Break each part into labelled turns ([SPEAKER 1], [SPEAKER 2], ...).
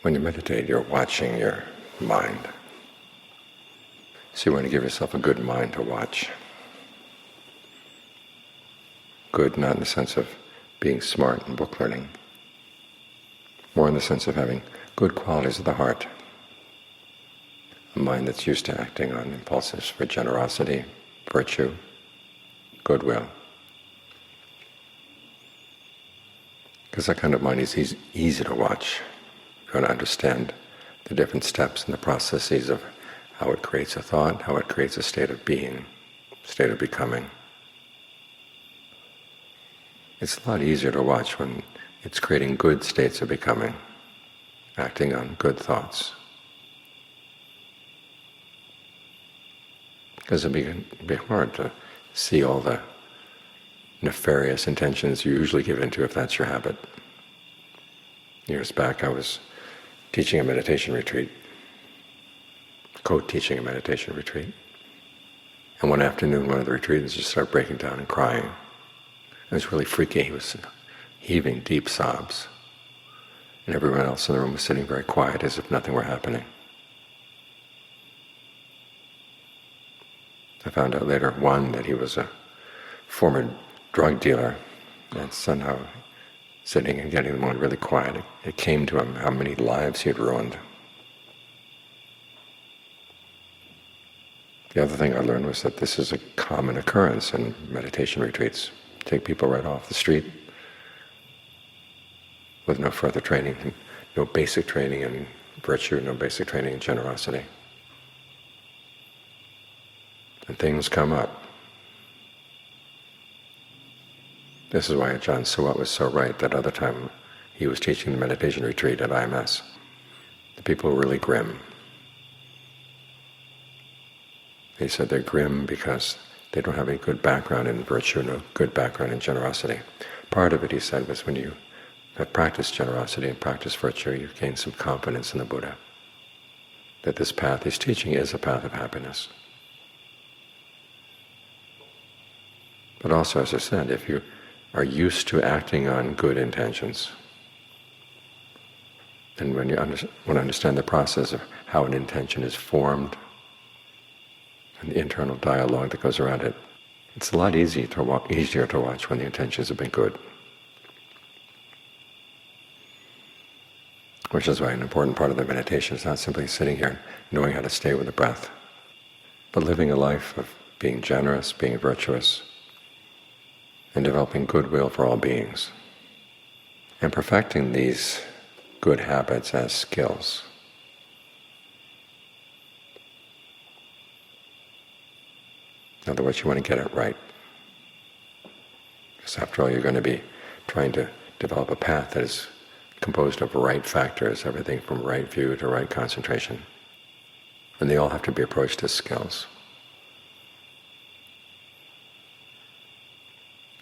[SPEAKER 1] When you meditate, you're watching your mind. So you want to give yourself a good mind to watch. Good not in the sense of being smart and book learning, more in the sense of having good qualities of the heart. A mind that's used to acting on impulses for generosity, virtue, goodwill. Because that kind of mind is easy to watch. You want to understand the different steps and the processes of how it creates a thought, how it creates a state of being, state of becoming. It's a lot easier to watch when it's creating good states of becoming, acting on good thoughts. Because it'd be hard to see all the nefarious intentions you usually give into if that's your habit. Years back I was teaching a meditation retreat, co-teaching a meditation retreat. And one afternoon one of the retreatants just started breaking down and crying. It was really freaky. He was heaving deep sobs. And everyone else in the room was sitting very quiet as if nothing were happening. I found out later, one, that he was a former drug dealer, and somehow sitting and getting one really quiet, it came to him how many lives he had ruined. The other thing I learned was that this is a common occurrence in meditation retreats. Take people right off the street with no further training, no basic training in virtue, no basic training in generosity. And things come up. This is why Ajahn Suwat was so right that other time he was teaching the meditation retreat at IMS. The people were really grim. He said they're grim because they don't have any good background in virtue, no good background in generosity. Part of it, he said, was when you have practiced generosity and practiced virtue, you gain some confidence in the Buddha, that this path he's teaching is a path of happiness. But also, as I said, if you are used to acting on good intentions, and when you want to understand the process of how an intention is formed and the internal dialogue that goes around it, it's a lot easier to watch when the intentions have been good. Which is why an important part of the meditation is not simply sitting here and knowing how to stay with the breath, but living a life of being generous, being virtuous, and developing goodwill for all beings, and perfecting these good habits as skills. In other words, you want to get it right. Because after all, you're going to be trying to develop a path that is composed of right factors, everything from right view to right concentration. And they all have to be approached as skills.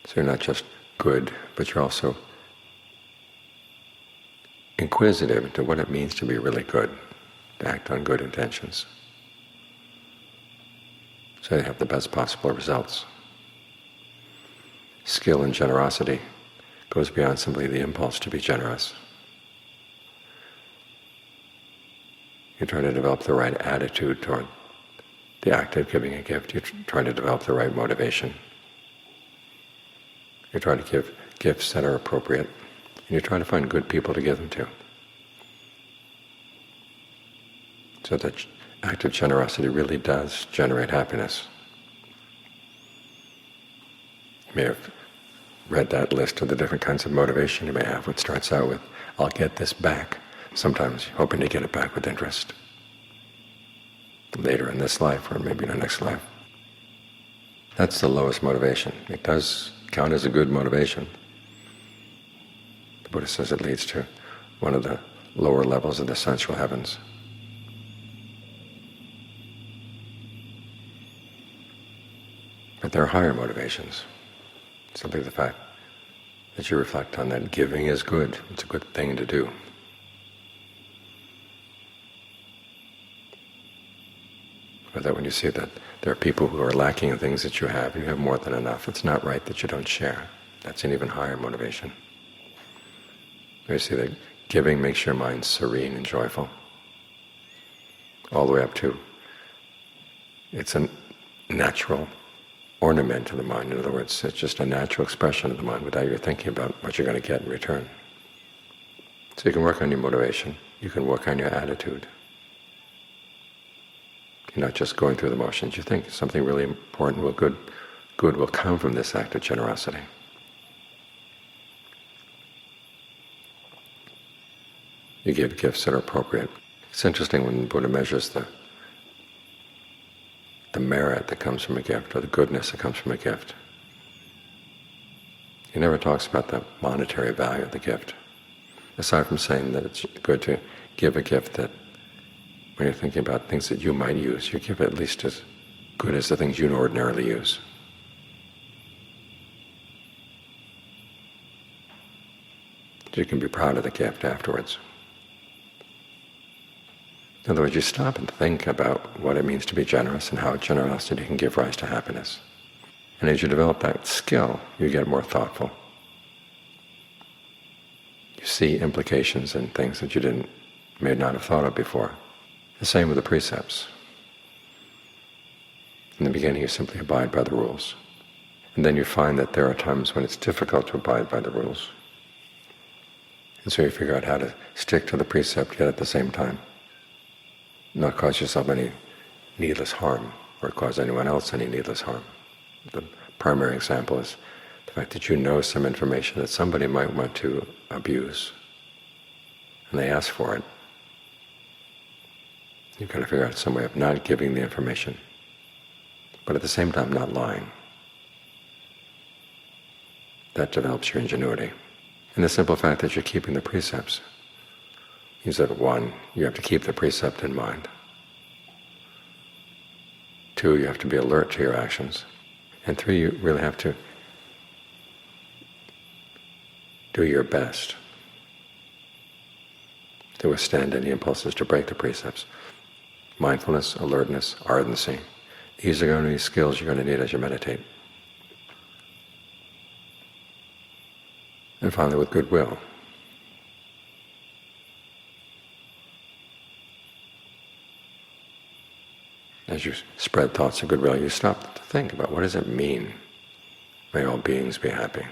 [SPEAKER 1] So you're not just good, but you're also inquisitive into what it means to be really good, to act on good intentions, so you have the best possible results. Skill and generosity goes beyond simply the impulse to be generous. You try to develop the right attitude toward the act of giving a gift. You try to develop the right motivation. You try to give gifts that are appropriate, and you try to find good people to give them to. So that act of generosity really does generate happiness. You may have read that list of the different kinds of motivation you may have. What starts out with, I'll get this back, sometimes hoping to get it back with interest. Later in this life, or maybe in the next life. That's the lowest motivation. It does count as a good motivation. The Buddha says it leads to one of the lower levels of the sensual heavens. But there are higher motivations. Simply the fact that you reflect on that giving is good. It's a good thing to do. Or that when you see that there are people who are lacking in things that you have, and you have more than enough, it's not right that you don't share. That's an even higher motivation. You see that Giving makes your mind serene and joyful, all the way up to it's a natural ornament to the mind. In other words, it's just a natural expression of the mind without you thinking about what you're going to get in return. So you can work on your motivation, you can work on your attitude. You're not just going through the motions. You think something really important, good will come from this act of generosity. You give gifts that are appropriate. It's interesting when the Buddha measures the merit that comes from a gift, or the goodness that comes from a gift. He never talks about the monetary value of the gift, aside from saying that it's good to give a gift that, when you're thinking about things that you might use, you give at least as good as the things you ordinarily use. You can be proud of the gift afterwards. In other words, you stop and think about what it means to be generous and how generosity can give rise to happiness. And as you develop that skill, you get more thoughtful. You see implications in things that you may not have thought of before. The same with the precepts. In the beginning, you simply abide by the rules. And then you find that there are times when it's difficult to abide by the rules. And so you figure out how to stick to the precept, yet at the same time not cause yourself any needless harm or cause anyone else any needless harm. The primary example is the fact that you know some information that somebody might want to abuse, and they ask for it. You've got to figure out some way of not giving the information, but at the same time not lying. That develops your ingenuity. And the simple fact that you're keeping the precepts means that 1, you have to keep the precept in mind. 2, you have to be alert to your actions. And 3, you really have to do your best to withstand any impulses to break the precepts. Mindfulness, alertness, ardency. These are going to be skills you're going to need as you meditate. And finally, with goodwill. As you spread thoughts of goodwill, you stop to think about what does it mean, may all beings be happy.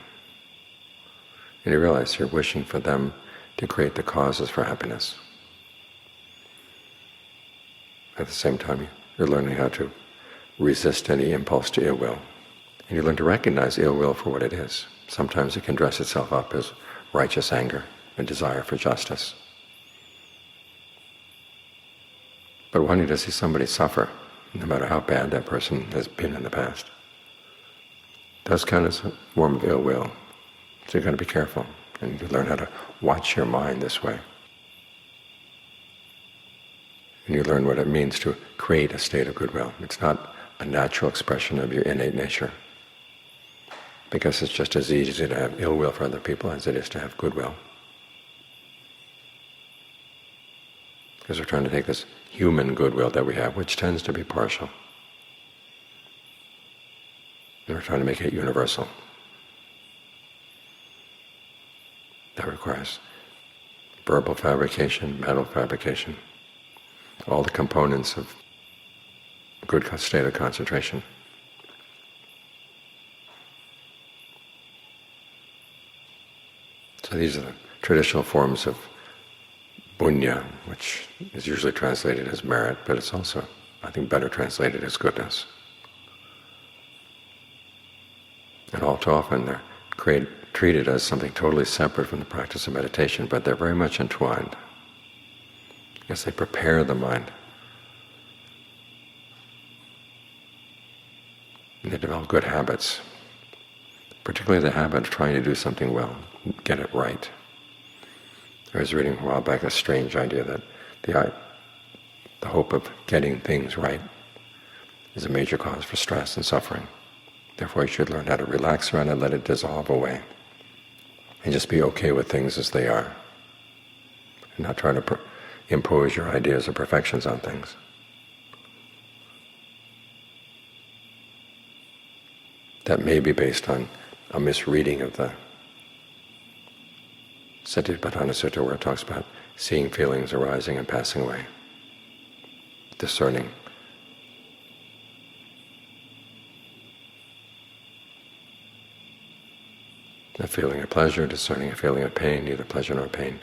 [SPEAKER 1] And you realize you're wishing for them to create the causes for happiness. At the same time, you're learning how to resist any impulse to ill will. And you learn to recognize ill will for what it is. Sometimes it can dress itself up as righteous anger and desire for justice. But when you see somebody suffer, no matter how bad that person has been in the past, it does count as a form of ill will. So you've got to be careful, and you learn how to watch your mind this way. And you learn what it means to create a state of goodwill. It's not a natural expression of your innate nature, because it's just as easy to have ill will for other people as it is to have goodwill. Because we're trying to take this human goodwill that we have, which tends to be partial, and we're trying to make it universal. That requires verbal fabrication, mental fabrication, all the components of a good state of concentration. So these are the traditional forms of punya, which is usually translated as merit, but it's also, I think, better translated as goodness. And all too often they're treated as something totally separate from the practice of meditation, but they're very much entwined, because they prepare the mind. And they develop good habits, particularly the habit of trying to do something well, get it right. I was reading a while back a strange idea that the hope of getting things right is a major cause for stress and suffering. Therefore you should learn how to relax around it, let it dissolve away, and just be okay with things as they are, and not try to impose your ideas of perfections on things. That may be based on a misreading of the Satipatthana Sutta, where it talks about seeing feelings arising and passing away, discerning. A feeling of pleasure, discerning a feeling of pain, neither pleasure nor pain.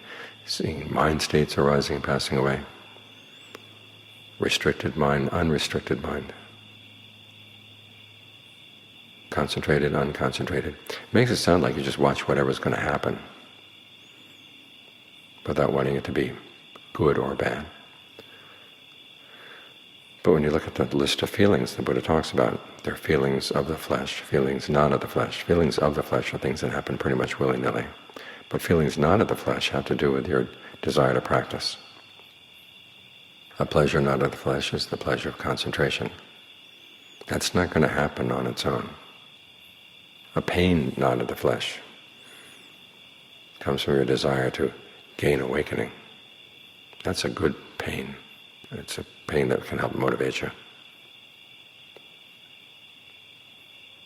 [SPEAKER 1] Seeing mind states arising and passing away. Restricted mind, unrestricted mind. Concentrated, unconcentrated. It makes it sound like you just watch whatever's going to happen without wanting it to be good or bad. But when you look at the list of feelings the Buddha talks about, they're feelings of the flesh, feelings not of the flesh. Feelings of the flesh are things that happen pretty much willy-nilly. But feelings not of the flesh have to do with your desire to practice. A pleasure not of the flesh is the pleasure of concentration. That's not going to happen on its own. A pain not of the flesh comes from your desire to gain awakening. That's a good pain. It's a pain that can help motivate you.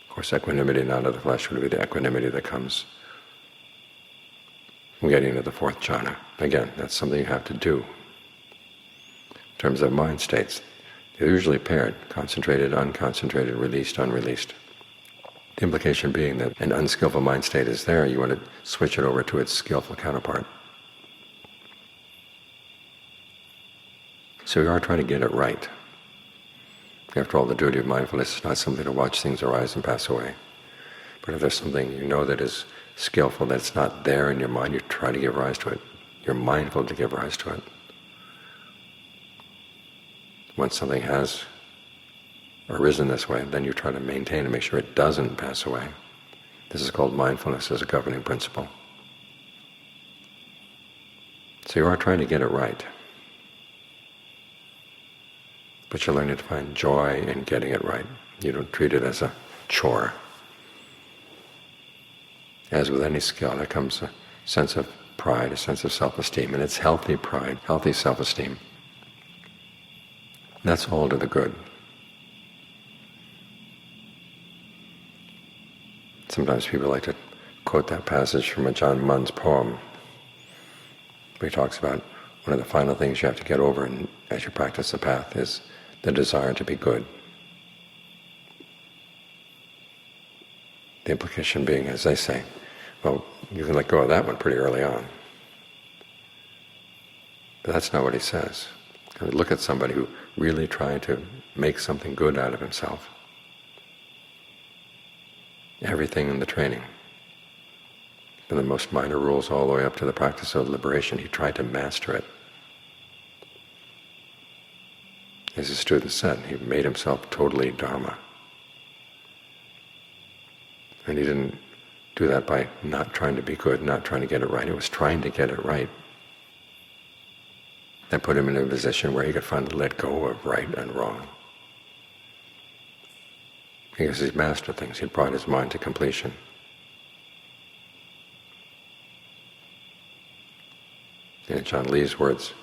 [SPEAKER 1] Of course, equanimity not of the flesh would be the equanimity that comes from getting into the fourth jhana. Again, that's something you have to do. In terms of mind states, they're usually paired: concentrated, unconcentrated, released, unreleased. The implication being that an unskillful mind state is there, you want to switch it over to its skillful counterpart. So we are trying to get it right. After all, the duty of mindfulness is not simply to watch things arise and pass away. But if there's something you know that is skillful, that's not there in your mind, you try to give rise to it. You're mindful to give rise to it. Once something has arisen this way, then you try to maintain and make sure it doesn't pass away. This is called mindfulness as a governing principle. So you are trying to get it right. But you're learning to find joy in getting it right. You don't treat it as a chore. As with any skill, there comes a sense of pride, a sense of self-esteem, and it's healthy pride, healthy self-esteem. That's all to the good. Sometimes people like to quote that passage from Ajahn Mun's poem, where he talks about one of the final things you have to get over as you practice the path is the desire to be good. The implication being, as they say, well, you can let go of that one pretty early on. But that's not what he says. Look at somebody who really tried to make something good out of himself. Everything in the training, from the most minor rules all the way up to the practice of liberation, he tried to master it. As his students said, he made himself totally Dhamma. And he didn't do that by not trying to be good, not trying to get it right. It was trying to get it right that put him in a position where he could finally let go of right and wrong. Because he'd mastered things, he'd brought his mind to completion. In John Lee's words,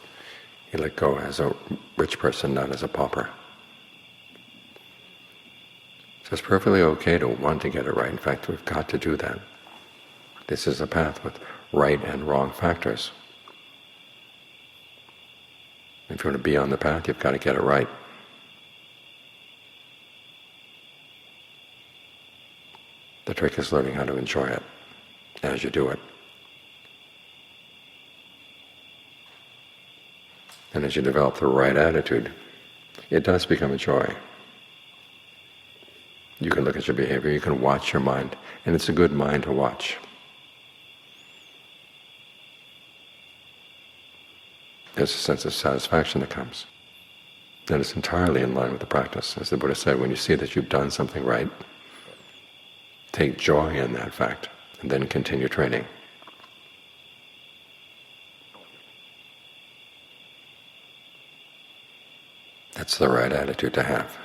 [SPEAKER 1] he let go as a rich person, not as a pauper. So it's perfectly okay to want to get it right. In fact, we've got to do that. This is a path with right and wrong factors. If you want to be on the path, you've got to get it right. The trick is learning how to enjoy it as you do it. And as you develop the right attitude, it does become a joy. You can look at your behavior, you can watch your mind, and it's a good mind to watch. There's a sense of satisfaction that comes. And it's entirely in line with the practice. As the Buddha said, when you see that you've done something right, take joy in that fact, and then continue training. That's the right attitude to have.